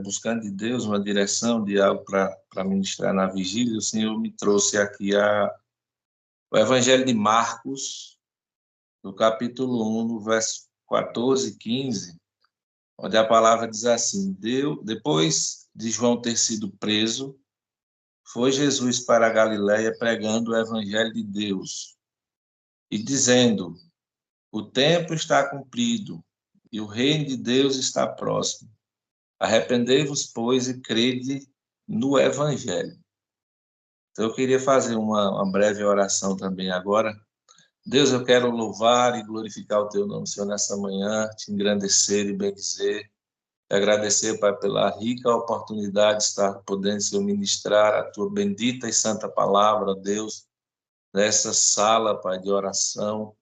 buscando de Deus uma direção de algo para ministrar na vigília, o Senhor me trouxe aqui o Evangelho de Marcos, no capítulo 1, no verso 14 e 15, onde a palavra diz assim: depois de João ter sido preso, foi Jesus para a Galiléia pregando o Evangelho de Deus e dizendo: o tempo está cumprido e o reino de Deus está próximo. Arrependei-vos, pois, e crede no Evangelho. Então, eu queria fazer uma breve oração também agora. Deus, eu quero louvar e glorificar o teu nome, Senhor, nessa manhã, te engrandecer e bendizer. E agradecer, Pai, pela rica oportunidade de estar podendo, Senhor, ministrar a tua bendita e santa palavra, Deus, nessa sala, Pai, de oração.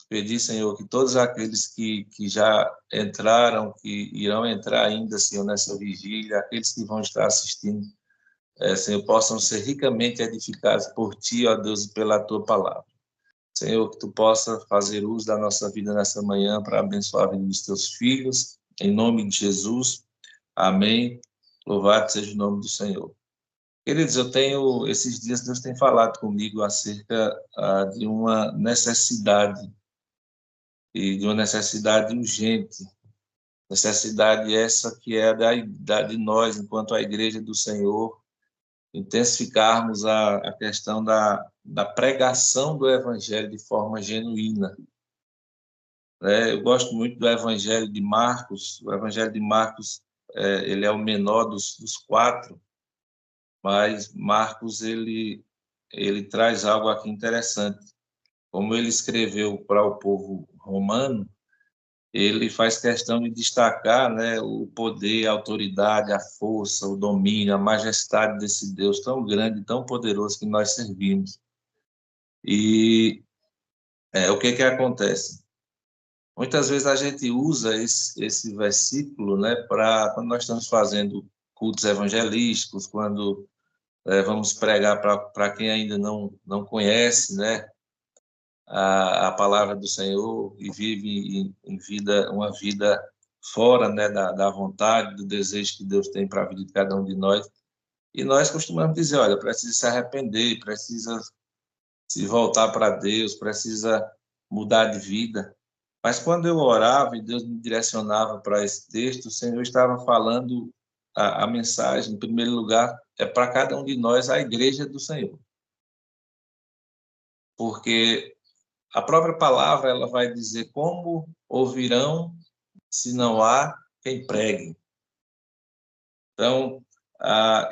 Pedir, Senhor, que todos aqueles que já entraram, que irão entrar ainda, Senhor, nessa vigília, aqueles que vão estar assistindo, Senhor, possam ser ricamente edificados por Ti, ó Deus, e pela Tua palavra. Senhor, que Tu possa fazer uso da nossa vida nessa manhã para abençoar a vida dos Teus filhos, em nome de Jesus. Amém. Louvado seja o nome do Senhor. Queridos, esses dias Deus tem falado comigo acerca de uma necessidade, e de uma necessidade urgente, necessidade essa que é de nós, enquanto a Igreja do Senhor, intensificarmos a questão da pregação do Evangelho de forma genuína. Eu gosto muito do Evangelho de Marcos. O Evangelho de Marcos, ele é o menor dos quatro, mas Marcos, ele traz algo aqui interessante. Como ele escreveu para o povo romano, ele faz questão de destacar, né, o poder, a autoridade, a força, o domínio, a majestade desse Deus tão grande, tão poderoso que nós servimos. E o que acontece? Muitas vezes a gente usa esse versículo, né, quando nós estamos fazendo cultos evangelísticos, quando vamos pregar para quem ainda não conhece, né, a palavra do Senhor e vive uma vida fora, né, da vontade, do desejo que Deus tem para a vida de cada um de nós. E nós costumamos dizer, olha, precisa se arrepender, precisa se voltar para Deus, precisa mudar de vida. Mas quando eu orava e Deus me direcionava para esse texto, o Senhor estava falando a mensagem, em primeiro lugar, é para cada um de nós, a igreja do Senhor. Porque a própria palavra, ela vai dizer: como ouvirão se não há quem pregue? Então,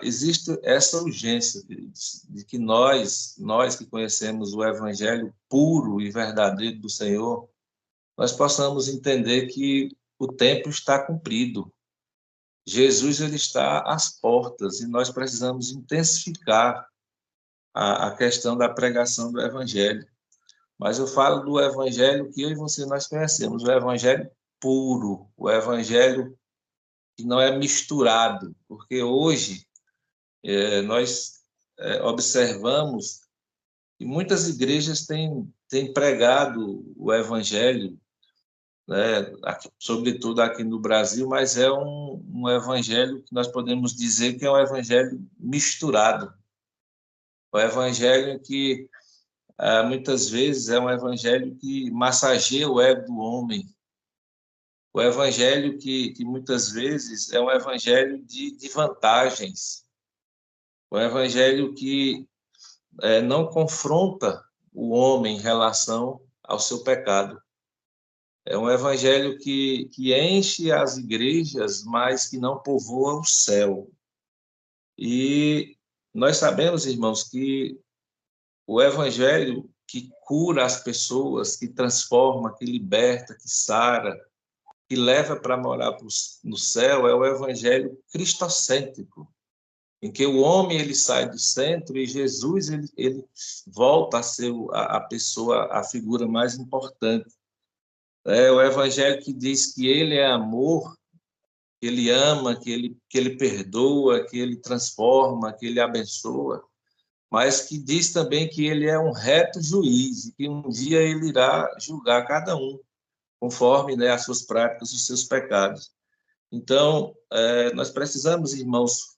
existe essa urgência de que nós que conhecemos o evangelho puro e verdadeiro do Senhor, nós possamos entender que o tempo está cumprido. Jesus, ele está às portas e nós precisamos intensificar a questão da pregação do evangelho. Mas eu falo do evangelho que eu e você nós conhecemos, o evangelho puro, o evangelho que não é misturado, porque hoje nós observamos que muitas igrejas têm pregado o evangelho, né, sobretudo aqui no Brasil, mas é um evangelho que nós podemos dizer que é um evangelho misturado, o evangelho que muitas vezes é um evangelho que massageia o ego do homem, o evangelho que muitas vezes é um evangelho de vantagens, o evangelho que não confronta o homem em relação ao seu pecado. É um evangelho que enche as igrejas, mas que não povoa o céu. E nós sabemos, irmãos, que o evangelho que cura as pessoas, que transforma, que liberta, que sara, que leva para morar no céu, é o evangelho cristocêntrico, em que o homem ele sai do centro e Jesus ele volta a ser a pessoa, a figura mais importante. É o evangelho que diz que ele é amor, que ele ama, que ele perdoa, que ele transforma, que ele abençoa, mas que diz também que ele é um reto juiz e que um dia ele irá julgar cada um conforme, né, as suas práticas, os seus pecados. Então, nós precisamos, irmãos,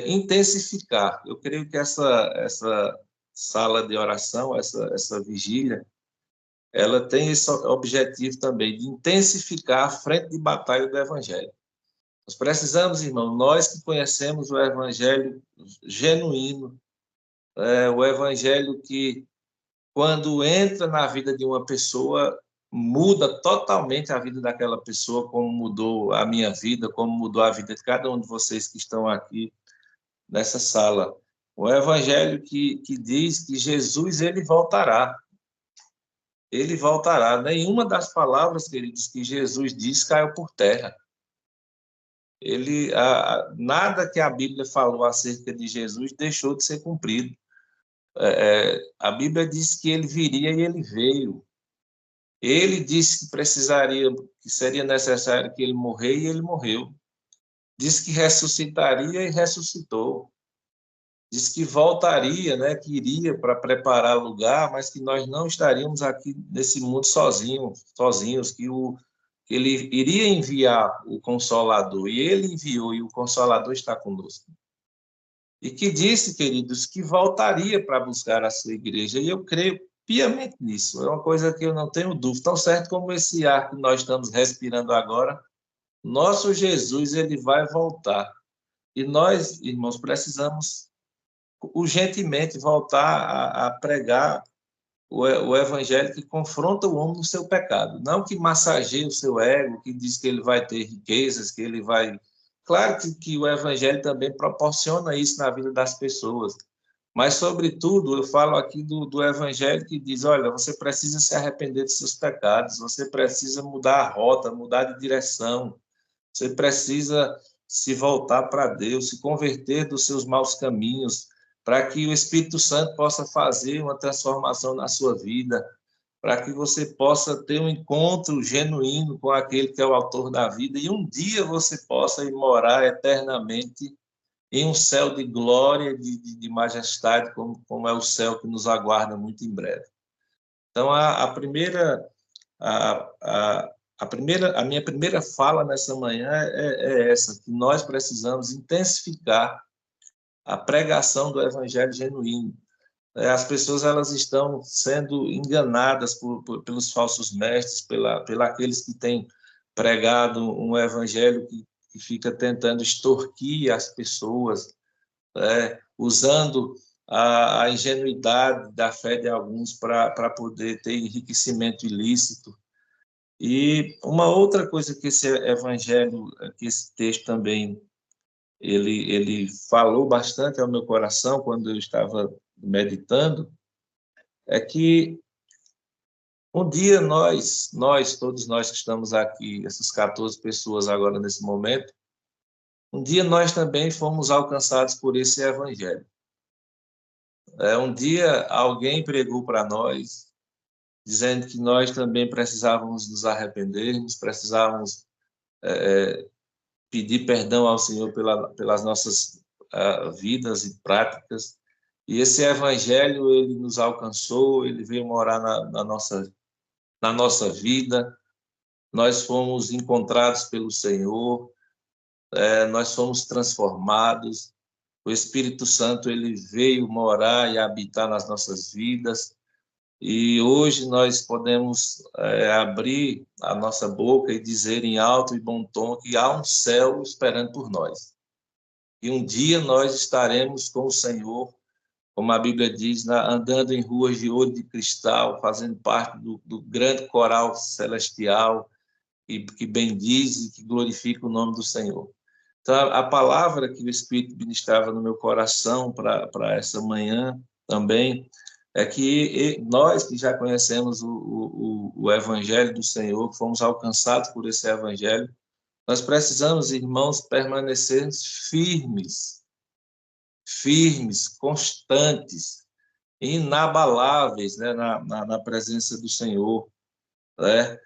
intensificar. Eu creio que essa sala de oração, essa vigília, ela tem esse objetivo também de intensificar a frente de batalha do Evangelho. Nós precisamos, irmão, nós que conhecemos o Evangelho genuíno, o Evangelho que, quando entra na vida de uma pessoa, muda totalmente a vida daquela pessoa, como mudou a minha vida, como mudou a vida de cada um de vocês que estão aqui nessa sala. O Evangelho que diz que Jesus ele voltará. Ele voltará. Nenhuma das palavras, queridos, que Jesus diz caiu por terra. Nada que a Bíblia falou acerca de Jesus deixou de ser cumprido. A Bíblia diz que ele viria e ele veio. Ele disse que seria necessário que ele morrer e ele morreu. Disse que ressuscitaria e ressuscitou. Disse que voltaria, né, que iria para preparar lugar, mas que nós não estaríamos aqui nesse mundo sozinhos, que ele iria enviar o Consolador, e ele enviou, e o Consolador está conosco. E que disse, queridos, que voltaria para buscar a sua igreja, e eu creio piamente nisso, é uma coisa que eu não tenho dúvida, tão certo como esse ar que nós estamos respirando agora, nosso Jesus, ele vai voltar. E nós, irmãos, precisamos urgentemente voltar a pregar o evangelho que confronta o homem no seu pecado, não que massageie o seu ego, que diz que ele vai ter riquezas, que ele vai... Claro que o evangelho também proporciona isso na vida das pessoas, mas, sobretudo, eu falo aqui do evangelho que diz, olha, você precisa se arrepender dos seus pecados, você precisa mudar a rota, mudar de direção, você precisa se voltar para Deus, se converter dos seus maus caminhos, para que o Espírito Santo possa fazer uma transformação na sua vida, para que você possa ter um encontro genuíno com aquele que é o autor da vida, e um dia você possa ir morar eternamente em um céu de glória, de majestade, como é o céu que nos aguarda muito em breve. Então, a, a minha primeira fala nessa manhã é essa, que nós precisamos intensificar a pregação do evangelho genuíno. As pessoas elas estão sendo enganadas pelos falsos mestres, pela aqueles que têm pregado um evangelho que fica tentando extorquir as pessoas, usando a ingenuidade da fé de alguns para poder ter enriquecimento ilícito. E uma outra coisa que esse evangelho, que esse texto também, ele falou bastante ao meu coração quando eu estava meditando, é que um dia todos nós que estamos aqui, essas 14 pessoas agora nesse momento, um dia nós também fomos alcançados por esse evangelho. Um dia alguém pregou para nós, dizendo que nós também precisávamos nos arrependermos, precisávamos pedir perdão ao Senhor pelas nossas vidas e práticas. E esse evangelho, ele nos alcançou, ele veio morar na nossa vida, nós fomos encontrados pelo Senhor, nós fomos transformados, o Espírito Santo, ele veio morar e habitar nas nossas vidas, e hoje nós podemos abrir a nossa boca e dizer em alto e bom tom que há um céu esperando por nós. E um dia nós estaremos com o Senhor, como a Bíblia diz, andando em ruas de ouro e de cristal, fazendo parte do grande coral celestial que bendiz e que glorifica o nome do Senhor. Então, a palavra que o Espírito ministrava no meu coração para essa manhã também é que nós que já conhecemos o Evangelho do Senhor, que fomos alcançados por esse Evangelho, nós precisamos, irmãos, permanecer firmes, constantes, inabaláveis, né, na presença do Senhor. Né?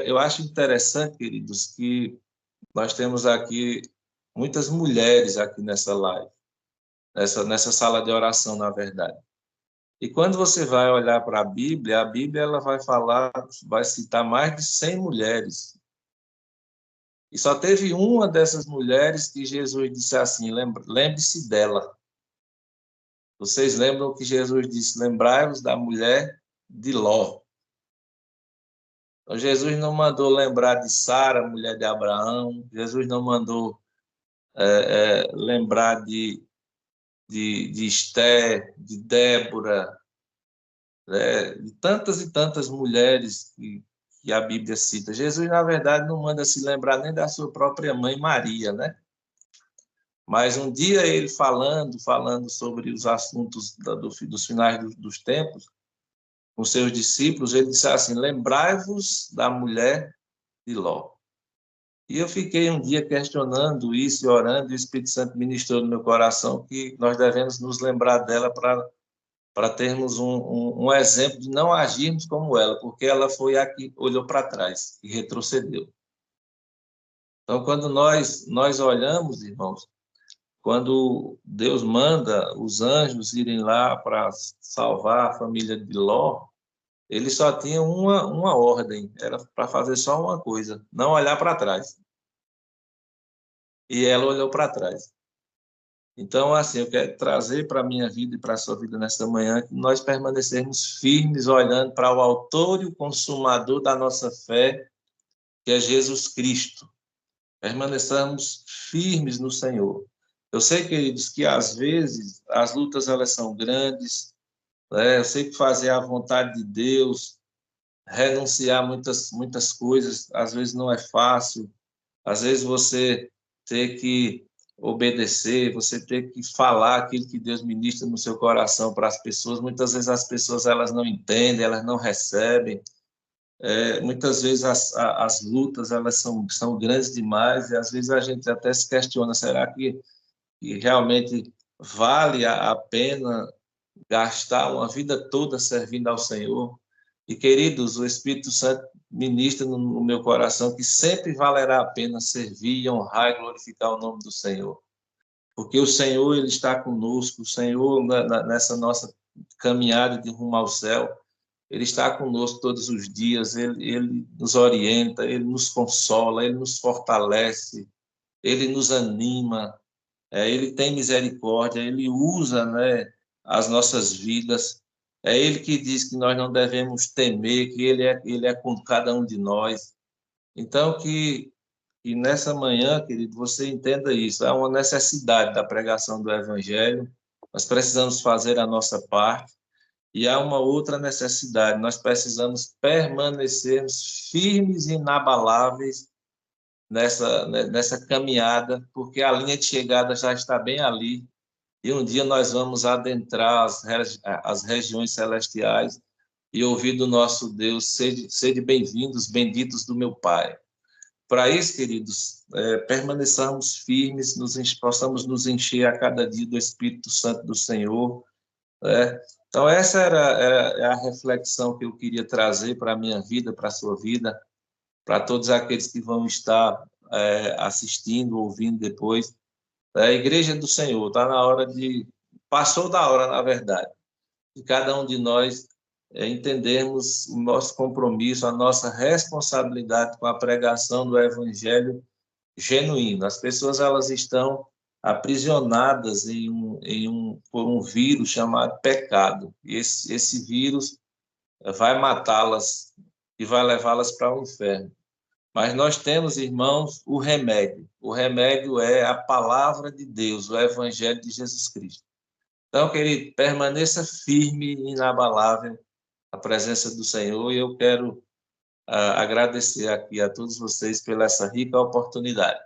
Eu acho interessante, queridos, que nós temos aqui muitas mulheres aqui nessa live, nessa sala de oração, na verdade. E quando você vai olhar para a Bíblia ela vai citar mais de 100 mulheres E só teve uma dessas mulheres que Jesus disse assim: lembre-se dela. Vocês lembram que Jesus disse: lembrai-vos da mulher de Ló. Então, Jesus não mandou lembrar de Sara, mulher de Abraão. Jesus não mandou lembrar de Esté, de Débora, né, de tantas e tantas mulheres que a Bíblia cita. Jesus, na verdade, não manda se lembrar nem da sua própria mãe Maria, né? Mas um dia ele falando sobre os assuntos dos finais dos tempos, com seus discípulos, ele disse assim: lembrai-vos da mulher de Ló. E eu fiquei um dia questionando isso e orando, e o Espírito Santo ministrou no meu coração que nós devemos nos lembrar dela para termos um exemplo de não agirmos como ela, porque ela foi a que olhou para trás e retrocedeu. Então, quando nós olhamos, irmãos, quando Deus manda os anjos irem lá para salvar a família de Ló, ele só tinha uma ordem, era para fazer só uma coisa, não olhar para trás. E ela olhou para trás. Então, assim, eu quero trazer para a minha vida e para a sua vida nesta manhã que nós permanecermos firmes, olhando para o autor e o consumador da nossa fé, que é Jesus Cristo. Permaneçamos firmes no Senhor. Eu sei, queridos, que às vezes as lutas elas são grandes, né? Eu sei que fazer a vontade de Deus, renunciar muitas coisas, às vezes não é fácil. Às vezes você ter que obedecer, você ter que falar aquilo que Deus ministra no seu coração para as pessoas. Muitas vezes as pessoas elas não entendem, elas não recebem. Muitas vezes as lutas elas são grandes demais e às vezes a gente até se questiona, será que realmente vale a pena gastar uma vida toda servindo ao Senhor? E, queridos, o Espírito Santo ministra no meu coração que sempre valerá a pena servir, honrar e glorificar o nome do Senhor. Porque o Senhor, Ele está conosco, o Senhor, nessa nossa caminhada de rumo ao céu, Ele está conosco todos os dias, Ele nos orienta, Ele nos consola, Ele nos fortalece, Ele nos anima, Ele tem misericórdia, Ele usa, né, as nossas vidas. É Ele que diz que nós não devemos temer, que Ele é com cada um de nós. Então, que nessa manhã, querido, você entenda isso. Há uma necessidade da pregação do Evangelho, nós precisamos fazer a nossa parte, e há uma outra necessidade, nós precisamos permanecermos firmes e inabaláveis nessa caminhada, porque a linha de chegada já está bem ali, e um dia nós vamos adentrar as regiões celestiais e ouvir do nosso Deus: sede bem-vindos, benditos do meu Pai. Para isso, queridos, permaneçamos firmes, possamos nos encher a cada dia do Espírito Santo do Senhor. Né? Então, essa era a reflexão que eu queria trazer para a minha vida, para a sua vida, para todos aqueles que vão estar assistindo, ouvindo depois. A Igreja do Senhor está na hora passou da hora, na verdade, de cada um de nós entendermos o nosso compromisso, a nossa responsabilidade com a pregação do Evangelho genuíno. As pessoas elas estão aprisionadas por um vírus chamado pecado. E esse vírus vai matá-las e vai levá-las para o inferno. Mas nós temos, irmãos, o remédio. O remédio é a palavra de Deus, o Evangelho de Jesus Cristo. Então, querido, permaneça firme e inabalável a presença do Senhor, e eu quero agradecer aqui a todos vocês pela essa rica oportunidade.